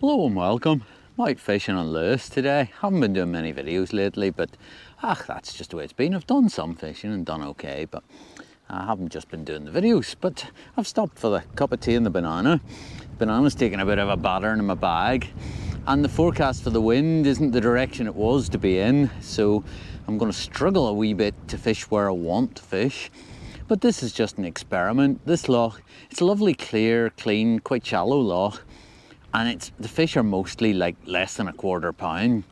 Hello and welcome. I'm out fishing on Lewis today. Haven't been doing many videos lately, but that's just the way it's been. I've done some fishing and done okay, but I haven't just been doing the videos. But I've stopped for the cup of tea and the banana. Banana's taking a bit of a battering in my bag, and the forecast for the wind isn't the direction it was to be in, so I'm going to struggle a wee bit to fish where I want to fish. But this is just an experiment. This loch, it's a lovely, clear, clean, quite shallow loch. And the fish are mostly like less than a quarter pound,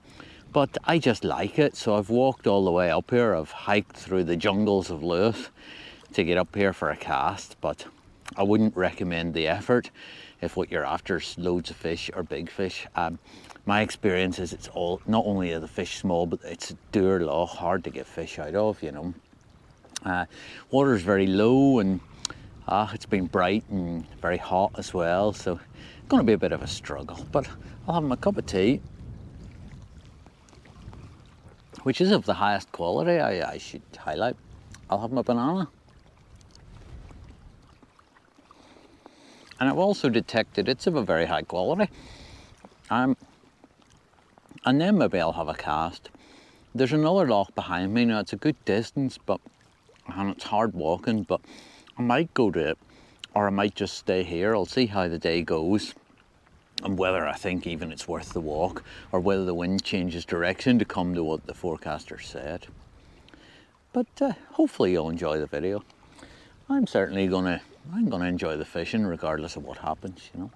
but I just like it. So I've walked all the way up here. I've hiked through the jungles of Lewis to get up here for a cast, but I wouldn't recommend the effort if what you're after is loads of fish or big fish. My experience is it's all, not only are the fish small, but it's a dour loch, hard to get fish out of, you know. Water's very low, and it's been bright and very hot as well, so it's going to be a bit of a struggle, but I'll have my cup of tea, which is of the highest quality, I should highlight. I'll have my banana. And I've also detected it's of a very high quality. And then maybe I'll have a cast. There's another loch behind me now. It's a good distance, and it's hard walking, but I might go to it, or I might just stay here. I'll see how the day goes and whether I think even it's worth the walk, or whether the wind changes direction to come to what the forecaster said. But hopefully you'll enjoy the video. I'm gonna enjoy the fishing regardless of what happens, you know.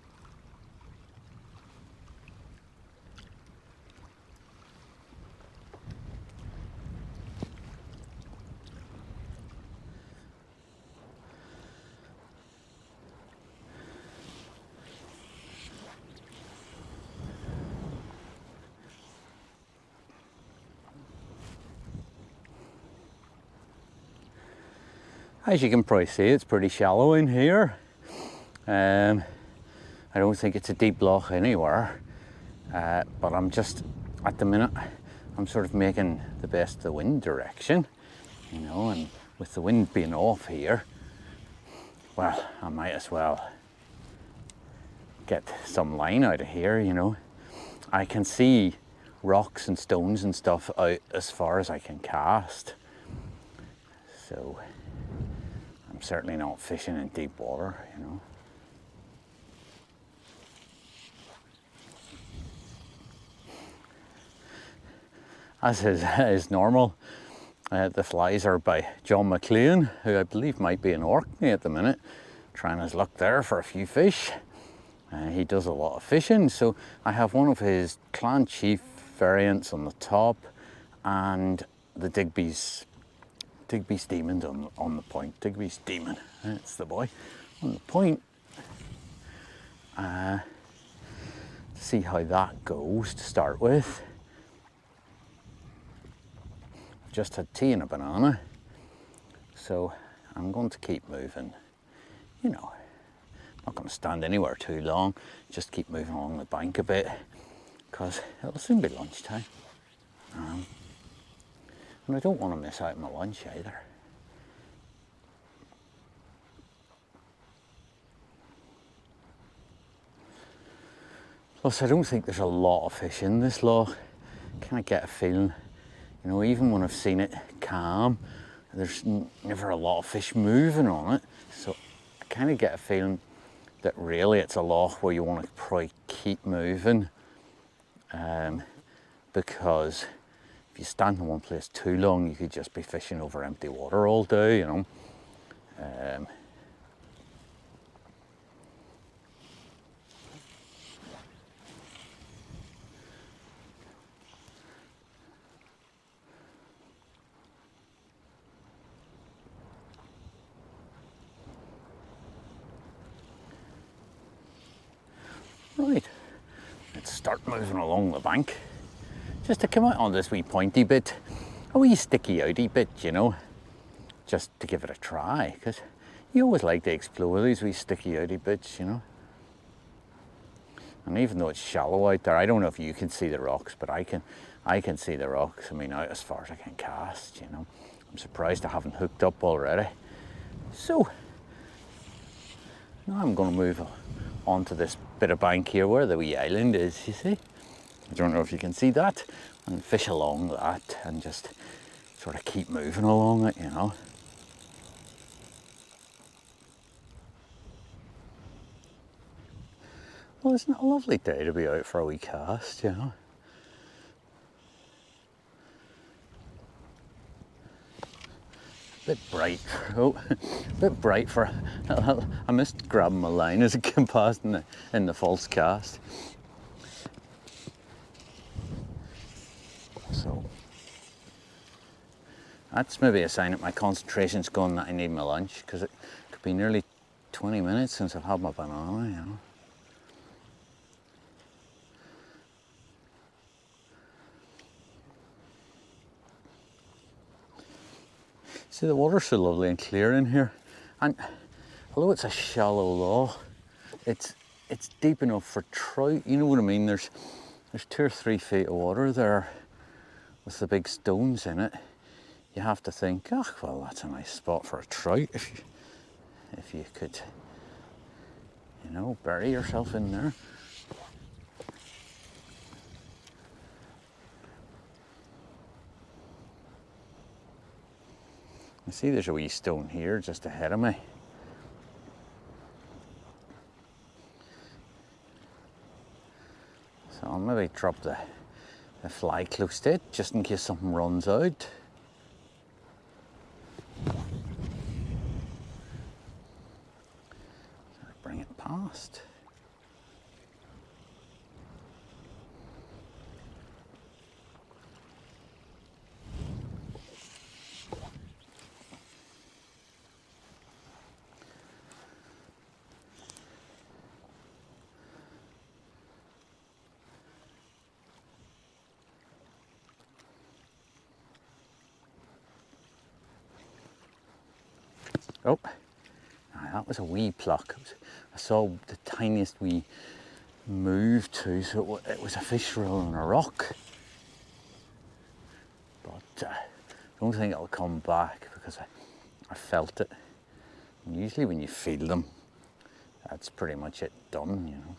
As you can probably see, it's pretty shallow in here. I don't think it's a deep loch anywhere, but I'm just, at the minute, I'm sort of making the best of the wind direction, you know, and with the wind being off here, well, I might as well get some line out of here, you know. I can see rocks and stones and stuff out as far as I can cast, so I'm certainly not fishing in deep water, you know. As is normal, the flies are by John McLean, who I believe might be in Orkney at the minute, trying his luck there for a few fish. He does a lot of fishing, so I have one of his Clan Chief variants on the top, and the Digby's Demon on the point. Digby's Demon, that's the boy, on the point. See how that goes to start with. I've just had tea and a banana, so I'm going to keep moving, you know. Not going to stand anywhere too long, just keep moving along the bank a bit, because it'll soon be lunchtime. And I don't want to miss out on my lunch either. Plus, I don't think there's a lot of fish in this loch. Kind of get a feeling, you know, even when I've seen it calm, there's never a lot of fish moving on it. So I kind of get a feeling that really it's a loch where you want to probably keep moving, because if you stand in one place too long, you could just be fishing over empty water all day, you know. Right, let's start moving along the bank. Just to come out on this wee pointy bit, a wee sticky outy bit, you know, just to give it a try, because you always like to explore these wee sticky outy bits, you know. And even though it's shallow out there, I don't know if you can see the rocks, but I can see the rocks, I mean, out as far as I can cast, you know. I'm surprised I haven't hooked up already. So, now I'm going to move onto this bit of bank here where the wee island is, you see. I don't know if you can see that, and fish along that and just sort of keep moving along it, you know. Well, isn't it a lovely day to be out for a wee cast, you know? Bit bright, oh, bit bright for, I missed grabbing my line as it came past in the false cast. So, that's maybe a sign that my concentration's gone, that I need my lunch, because it could be nearly 20 minutes since I've had my banana, you know. See, the water's so lovely and clear in here, and although it's a shallow loch, it's deep enough for trout. You know what I mean? There's 2 or 3 feet of water there with the big stones in it. You have to think, oh well, that's a nice spot for a trout if you could, you know, bury yourself in there. You see, there's a wee stone here just ahead of me. So I'll maybe drop the fly close to it just in case something runs out. Bring it past. Oh, that was a wee pluck. I saw the tiniest wee move too, so it was a fish rolling a rock. But I don't think it'll come back because I felt it. And usually when you feel them, that's pretty much it done, you know.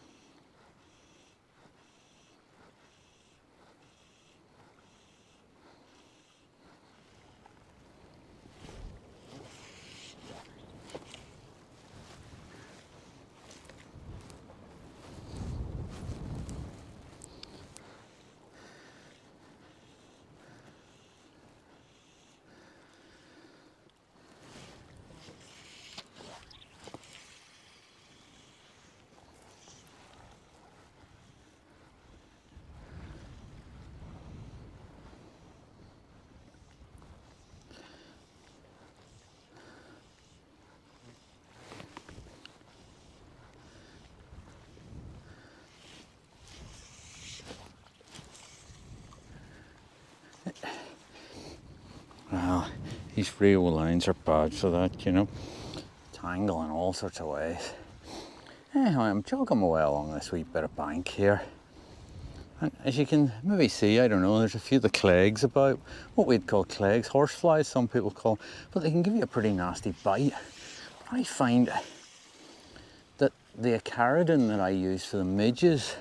Well, these reel lines are bad for that, you know. Tangle in all sorts of ways. Anyway, I'm jogging my way along this wee bit of bank here. And as you can maybe see, I don't know, there's a few of the clegs about, what we'd call clegs, horseflies some people call, but they can give you a pretty nasty bite. But I find that the acaridin that I use for the midges,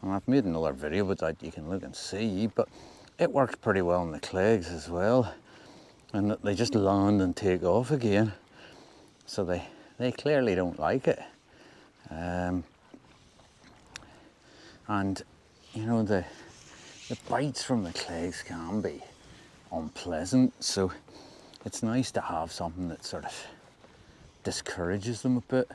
and I've made another video with that you can look and see, but it works pretty well on the clegs as well. And that they just land and take off again. So they clearly don't like it. And you know, the bites from the clegs can be unpleasant, so it's nice to have something that sort of discourages them a bit.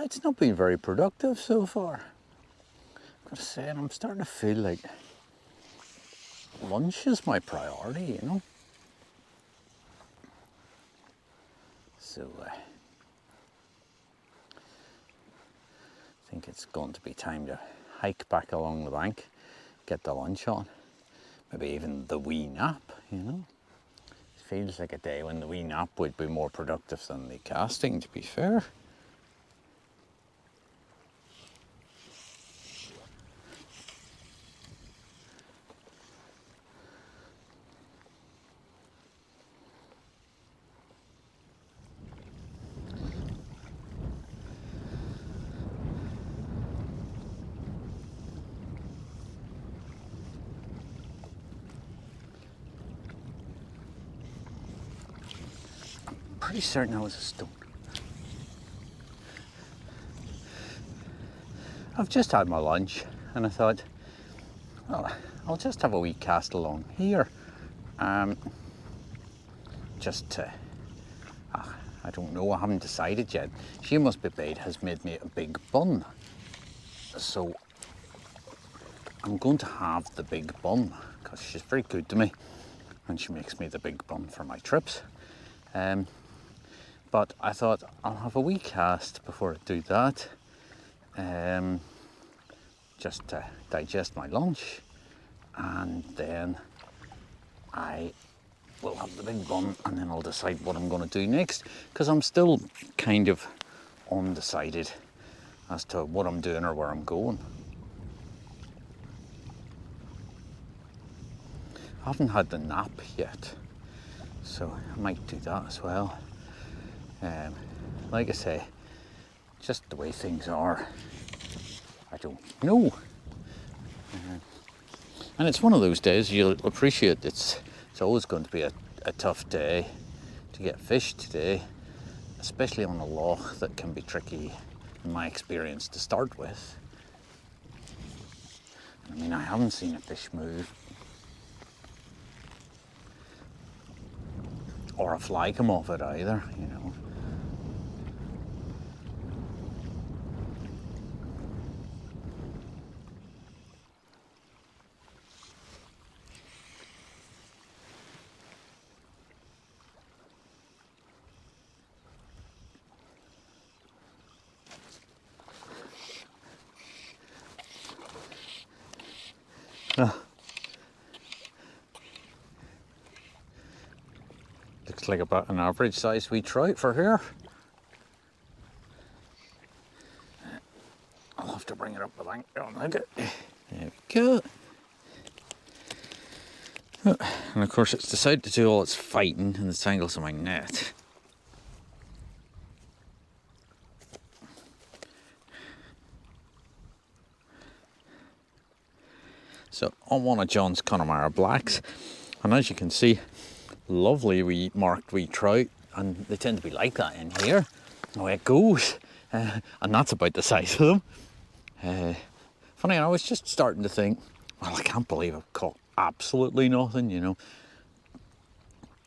it's not been very productive so far. I've got to say, and I'm starting to feel like lunch is my priority, you know. So I think it's going to be time to hike back along the bank, get the lunch on, maybe even the wee nap, you know. It feels like a day when the wee nap would be more productive than the casting, to be fair. Pretty certain that was a stone. I've just had my lunch and I thought, well, I'll just have a wee cast along here. Just to, I don't know, I haven't decided yet. She Must Be Bait has made me a big bun. So I'm going to have the big bun because she's very good to me and she makes me the big bun for my trips. But I thought I'll have a wee cast before I do that, just to digest my lunch, and then I will have the big bun, and then I'll decide what I'm going to do next, because I'm still kind of undecided as to what I'm doing or where I'm going. I haven't had the nap yet, so I might do that as well. Like I say, just the way things are, I don't know. And it's one of those days you'll appreciate it's always going to be a tough day to get fish today, especially on a loch that can be tricky, in my experience, to start with. I mean, I haven't seen a fish move or a fly come off it either, you know. Looks like about an average size wee trout for here. I'll have to bring it up the bank. There we go. And of course it's decided to do all its fighting in the tangles of my net. So on one of John's Connemara blacks, and as you can see, lovely wee marked wee trout, and they tend to be like that in here. Away it goes, and that's about the size of them. Funny, I was just starting to think, well, I can't believe I've caught absolutely nothing, you know,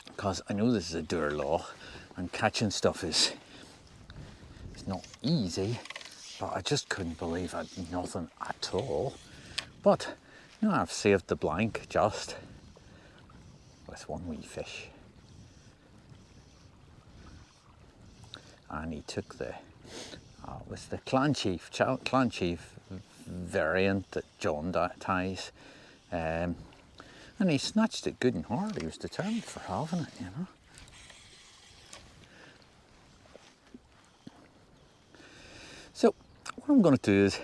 because I know this is a Dour loch and catching stuff is not easy, but I just couldn't believe I'd nothing at all. But you know, I've saved the blank just with one wee fish, and he took the with the Clan Chief variant that John ties, and he snatched it good and hard. He was determined for having it, you know. So what I'm going to do is,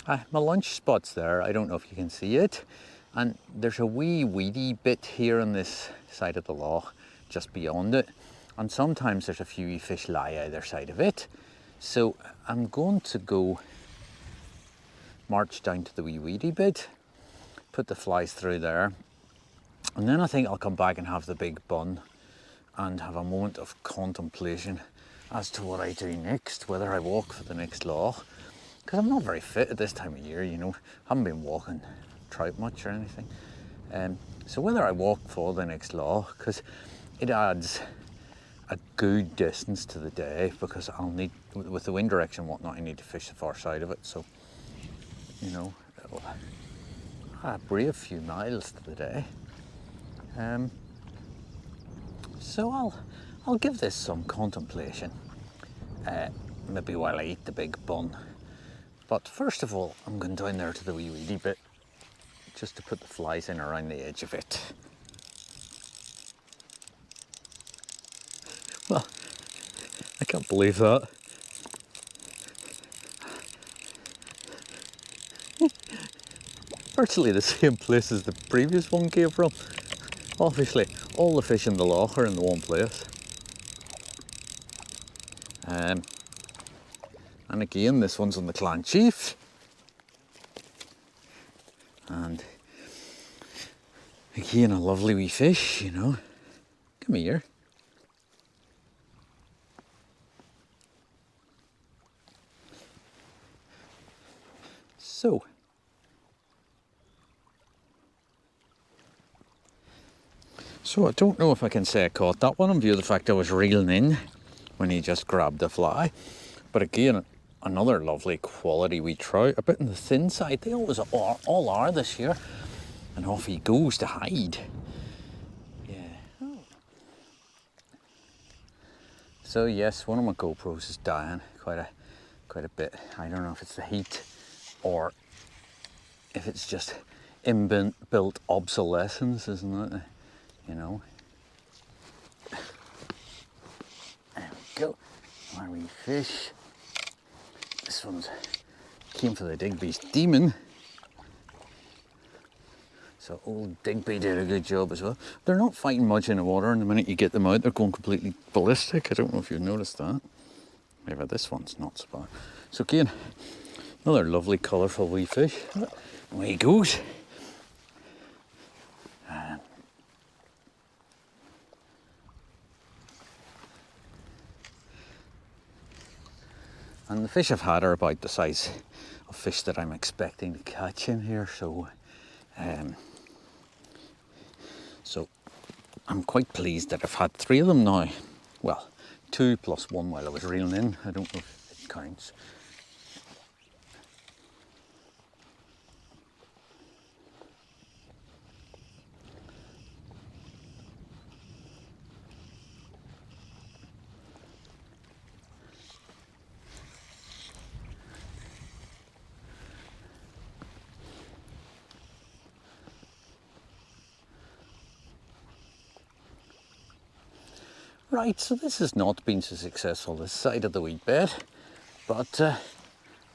my lunch spot's there. I don't know if you can see it, and there's a wee weedy bit here on this side of the loch, just beyond it, and sometimes there's a few wee fish lie either side of it. So I'm going to go march down to the wee weedy bit, put the flies through there, and then I think I'll come back and have the big bun and have a moment of contemplation as to what I do next, whether I walk for the next loch, because I'm not very fit at this time of year, you know. Haven't been walking trout much or anything. So whether I walk for the next loch, because it adds a good distance to the day, because I'll need, with the wind direction and whatnot, I need to fish the far side of it. So, you know, it'll a brave few miles to the day. So I'll give this some contemplation, maybe while I eat the big bun. But first of all, I'm going down there to the wee weedy bit, just to put the flies in around the edge of it. Well, I can't believe that. Virtually the same place as the previous one came from. Obviously, all the fish in the loch are in the one place. And again, this one's on the Clan Chief. And again, a lovely wee fish, you know. Come here. So I don't know if I can say I caught that one in view of the fact I was reeling in when he just grabbed the fly. But again, another lovely quality wee trout, a bit on the thin side. They always all are this year. And off he goes to hide. Yeah. Oh. So yes, one of my GoPros is dying quite a bit. I don't know if it's the heat or if it's just inbuilt obsolescence, isn't it? You know. There we go. Our wee fish. This one's came for the Digby's demon. So old Digby did a good job as well. They're not fighting much in the water, and the minute you get them out, they're going completely ballistic. I don't know if you've noticed that. Maybe this one's not so bad. So again, another lovely colourful wee fish. Away he goes. And the fish I've had are about the size of fish that I'm expecting to catch in here, so I'm quite pleased that I've had 3 of them now. Well, 2 plus 1 while I was reeling in. I don't know if it counts. Right, so this has not been so successful this side of the wheat bed, but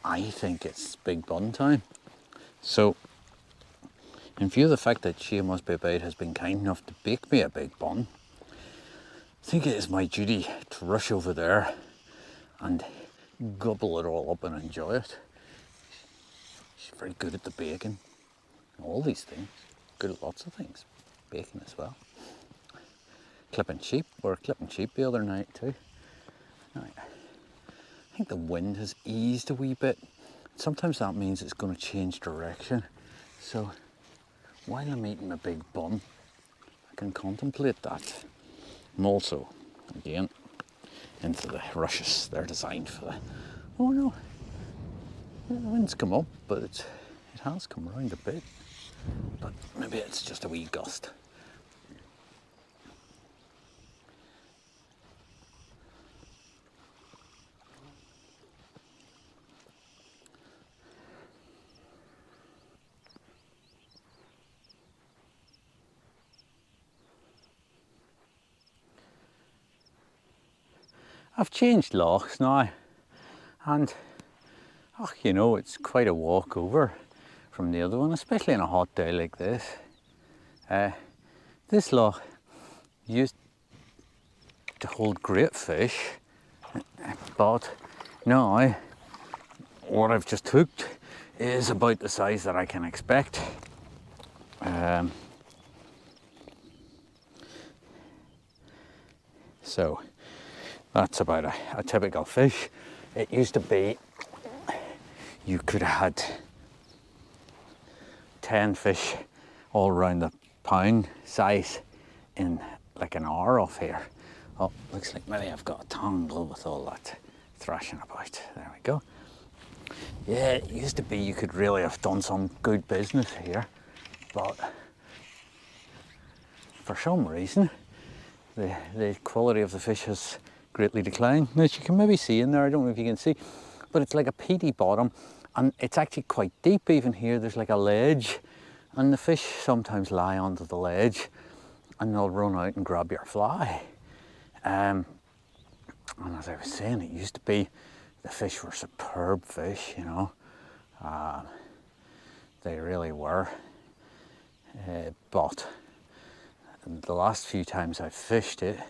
I think it's big bun time. So, in view of the fact that Shea Must Be About has been kind enough to bake me a big bun, I think it is my duty to rush over there and gobble it all up and enjoy it. She's very good at the baking, all these things, good at lots of things, baking as well. Clipping sheep, we were clipping sheep the other night too. Now, I think the wind has eased a wee bit. Sometimes that means it's going to change direction. So while I'm eating a big bun, I can contemplate that. I'm also, again, into the rushes. They're designed for the, oh no, the wind's come up, but it has come around a bit. But maybe it's just a wee gust. I've changed lochs now, and you know, it's quite a walk over from the other one, especially on a hot day like this. This loch used to hold great fish, but now what I've just hooked is about the size that I can expect. So that's about a typical fish. It used to be you could have had 10 fish all around the pound size in like an hour off here. Oh, looks like maybe I've got a tangle with all that thrashing about. There we go. Yeah, it used to be you could really have done some good business here, but for some reason the quality of the fish has greatly declined. As you can maybe see in there, I don't know if you can see, but it's like a peaty bottom, and it's actually quite deep. Even here there's like a ledge, and the fish sometimes lie under the ledge and they'll run out and grab your fly. And as I was saying, it used to be the fish were superb fish, you know. They really were. But the last few times I've fished it,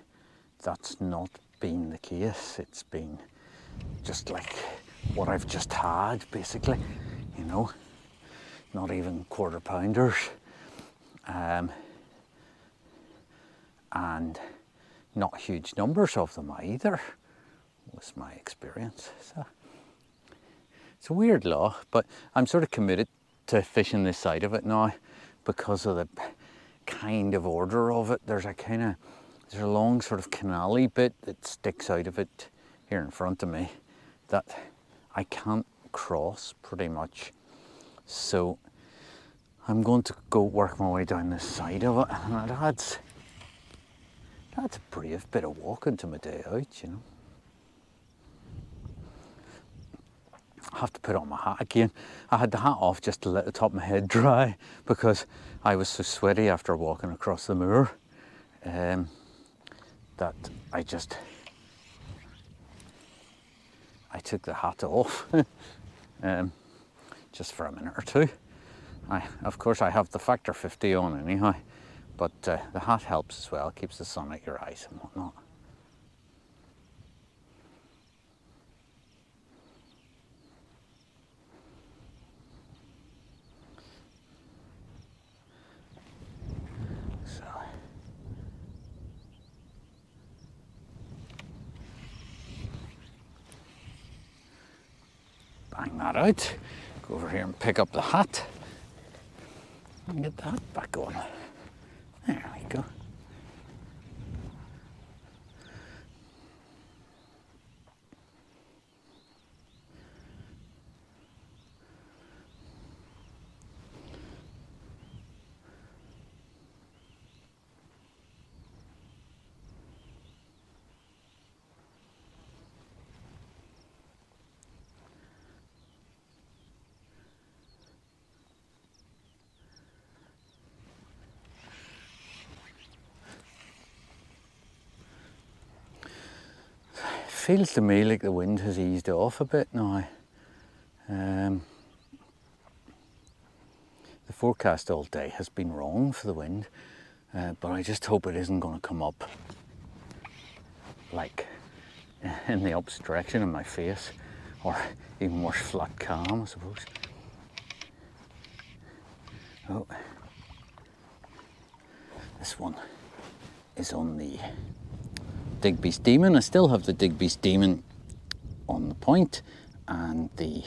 that's not been the case. It's been just like what I've just had, basically, you know. Not even quarter pounders. And not huge numbers of them either, was my experience. So it's a weird law, but I'm sort of committed to fishing this side of it now because of the kind of order of it. There's a long sort of canal-y bit that sticks out of it here in front of me that I can't cross pretty much. So I'm going to go work my way down this side of it, and that's a brave bit of walking to my day out, you know. I have to put on my hat again. I had the hat off just to let the top of my head dry because I was so sweaty after walking across the moor that I took the hat off just for a minute or two. Of course, I have the Factor 50 on anyhow, but the hat helps as well, keeps the sun out your eyes and whatnot. So, bang that out, go over here and pick up the hat and get the hat back on. There we go. Feels to me like the wind has eased off a bit now. The forecast all day has been wrong for the wind, but I just hope it isn't going to come up like in the opposite direction in my face, or even worse, flat calm, I suppose. Oh, this one is on the Digby's Demon. I still have the Digby's Demon on the point and the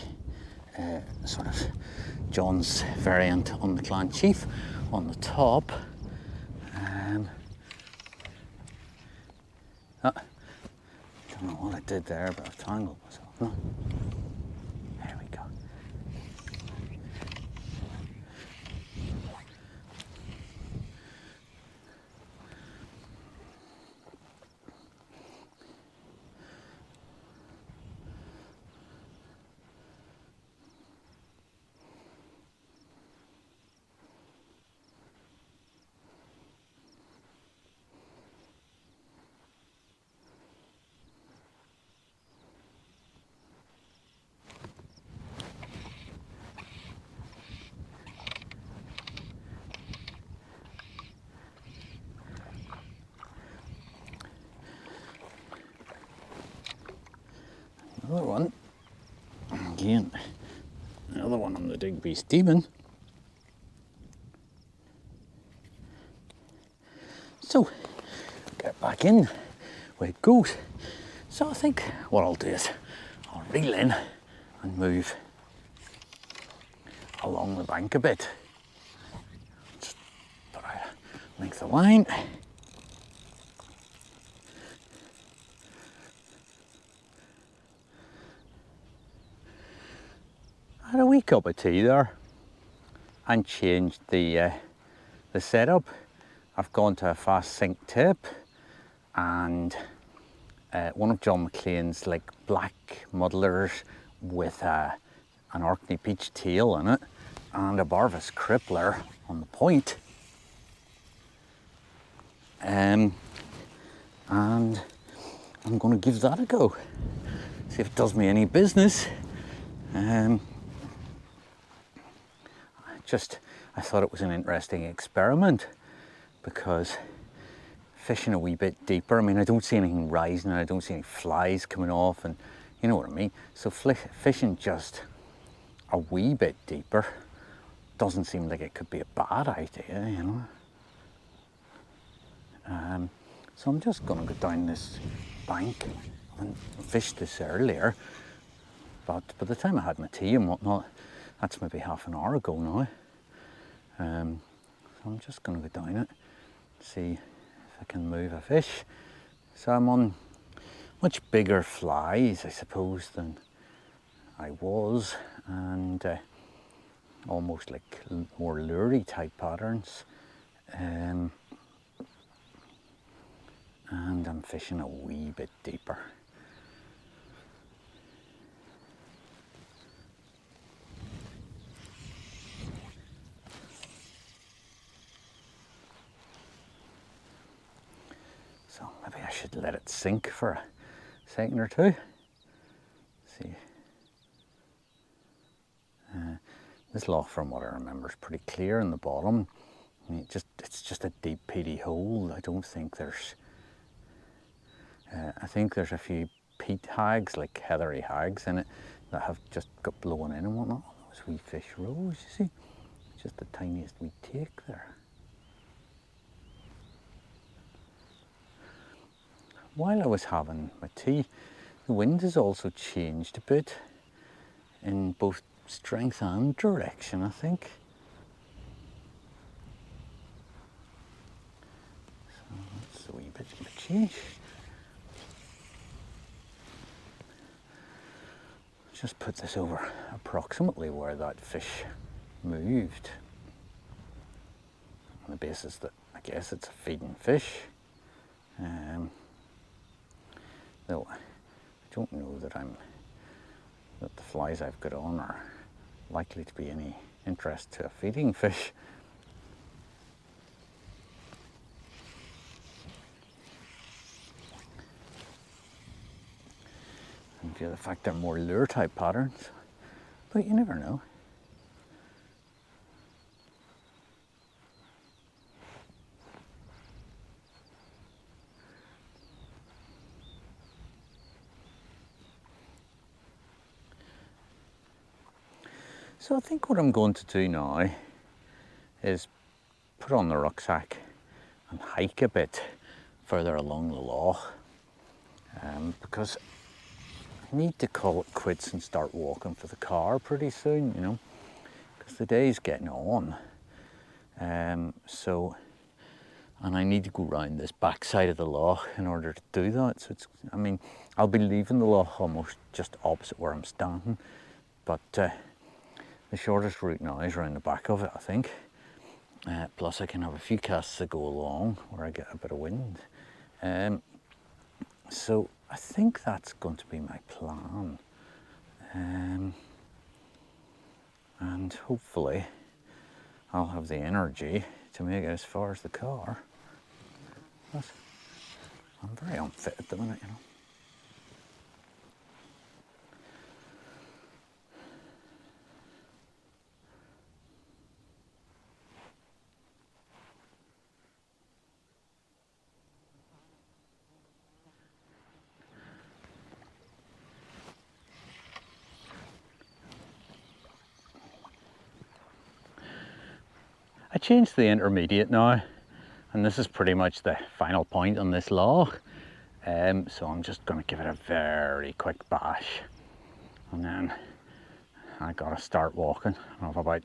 sort of John's variant on the Clan Chief on the top. I don't know what I did there, but I've tangled myself. No. There we go. Another one, again, another one on the Digby's Demon. So, get back in where it goes. So I think what I'll do is I'll reel in and move along the bank a bit. Just put out a length of line. had a wee cup of tea there and changed the setup. I've gone to a fast sink tip and one of John McLean's like black muddlers with an Orkney peach tail in it and a Barvis crippler on the point. And I'm going to give that a go, see if it does me any business. I thought it was an interesting experiment because fishing a wee bit deeper, I mean, I don't see anything rising and I don't see any flies coming off, and you know what I mean. So fishing just a wee bit deeper doesn't seem like it could be a bad idea, you know. So I'm just going to go down this bank and fish this earlier, but by the time I had my tea and whatnot, that's maybe half an hour ago now. So I'm just going to go down it, see if I can move a fish. So I'm on much bigger flies, I suppose, than I was, and almost like more lure-y type patterns. And I'm fishing a wee bit deeper. So maybe I should let it sink for a second or two. See, this loch, from what I remember, is pretty clear in the bottom. I mean, it's just a deep peaty hole. I don't think there's. I think there's a few peat hags, like heathery hags, in it that have just got blown in and whatnot. Those wee fish rows, you see, just the tiniest wee take there. While I was having my tea, the wind has also changed a bit in both strength and direction, I think. So that's a wee bit of a change. Just put this over approximately where that fish moved, on the basis that I guess it's a feeding fish. Though I don't know that the flies I've got on are likely to be any interest to a feeding fish. And due to the fact they're more lure type patterns, but you never know. So I think what I'm going to do now is put on the rucksack and hike a bit further along the loch, because I need to call it quits and start walking for the car pretty soon, you know, because the day's getting on. And I need to go round this back side of the loch in order to do that. So I mean, I'll be leaving the loch almost just opposite where I'm standing, but the shortest route now is around the back of it, I think. Plus I can have a few casts that go along where I get a bit of wind. So I think that's going to be my plan. And hopefully I'll have the energy to make it as far as the car. But I'm very unfit at the minute, you know. I changed the intermediate now, and this is pretty much the final point on this loch. So I'm just going to give it a very quick bash, and then I gotta start walking. I have about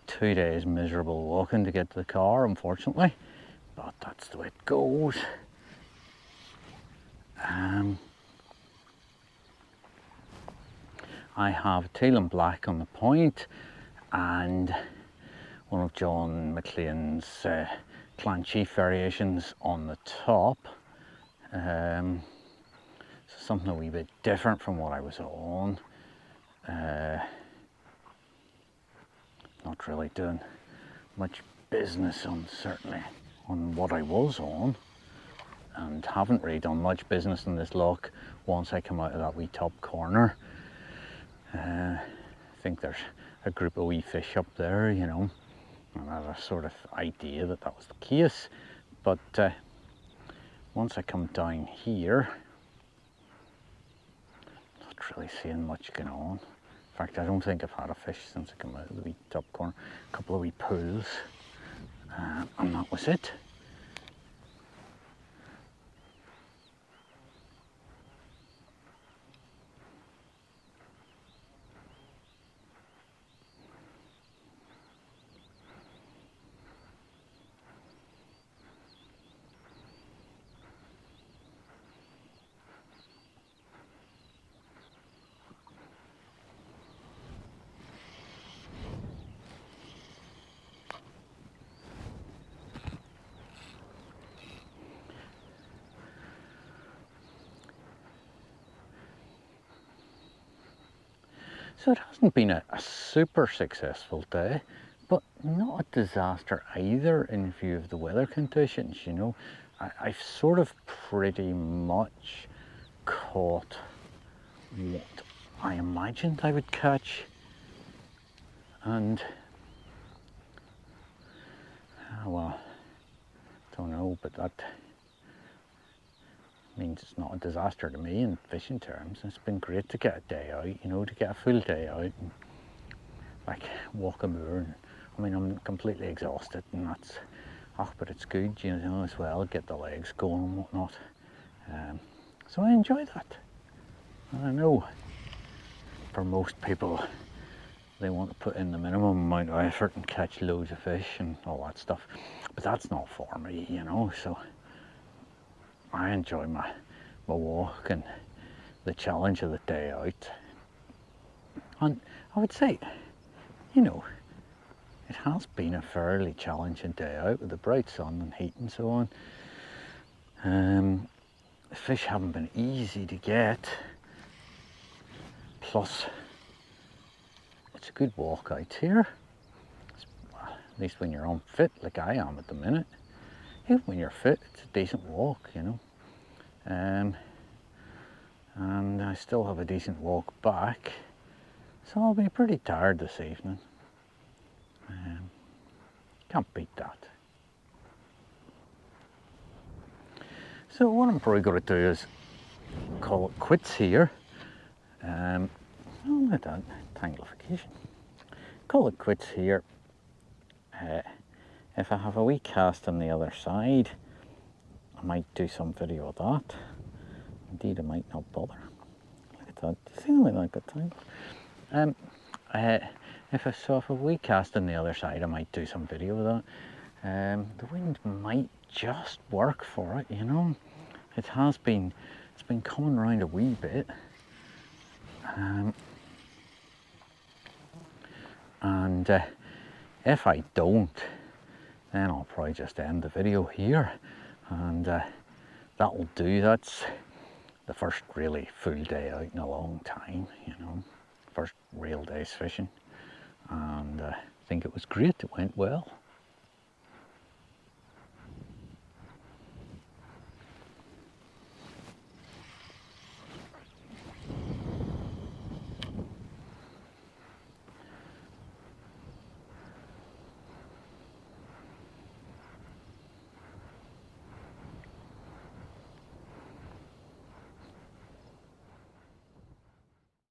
2 days miserable walking to get to the car, unfortunately, but that's the way it goes. I have teal and black on the point and one of John McLean's Clan Chief variations on the top. So something a wee bit different from what I was on. Not really doing much business on, certainly on what I was on, and haven't really done much business in this loch once I come out of that wee top corner. I think there's a group of wee fish up there, you know, and I had a sort of idea that that was the case, but once I come down here, not really seeing much going on. In fact, I don't think I've had a fish since I came out of the wee top corner. A couple of wee pools, and that was it. So it hasn't been a super successful day, but not a disaster either in view of the weather conditions, you know. I've sort of pretty much caught what I imagined I would catch, and well, don't know, but that means it's not a disaster to me in fishing terms. It's been great to get a day out, you know, to get a full day out and like walk a moor. And, I mean, I'm completely exhausted, and that's, but it's good, you know, as well, get the legs going and whatnot. So I enjoy that. I know for most people, they want to put in the minimum amount of effort and catch loads of fish and all that stuff, but that's not for me, you know. So I enjoy my walk and the challenge of the day out. And I would say, you know, it has been a fairly challenging day out with the bright sun and heat and so on. The fish haven't been easy to get, plus it's a good walk out here, at least when you're unfit like I am at the minute. Even when you're fit, it's a decent walk, you know. And I still have a decent walk back, so I'll be pretty tired this evening. Can't beat that. So what I'm probably going to do is call it quits here. Oh, look at that, tanglification. Call it quits here. If I have a wee cast on the other side, I might do some video of that. Indeed, I might not bother. Look at that. Do you see how I got time? If I have a wee cast on the other side, I might do some video of that. The wind might just work for it, you know. It's been coming around a wee bit. And if I don't, then I'll probably just end the video here, and that'll do. That's the first really full day out in a long time, you know, first real day's fishing, and I think it was great. It went well.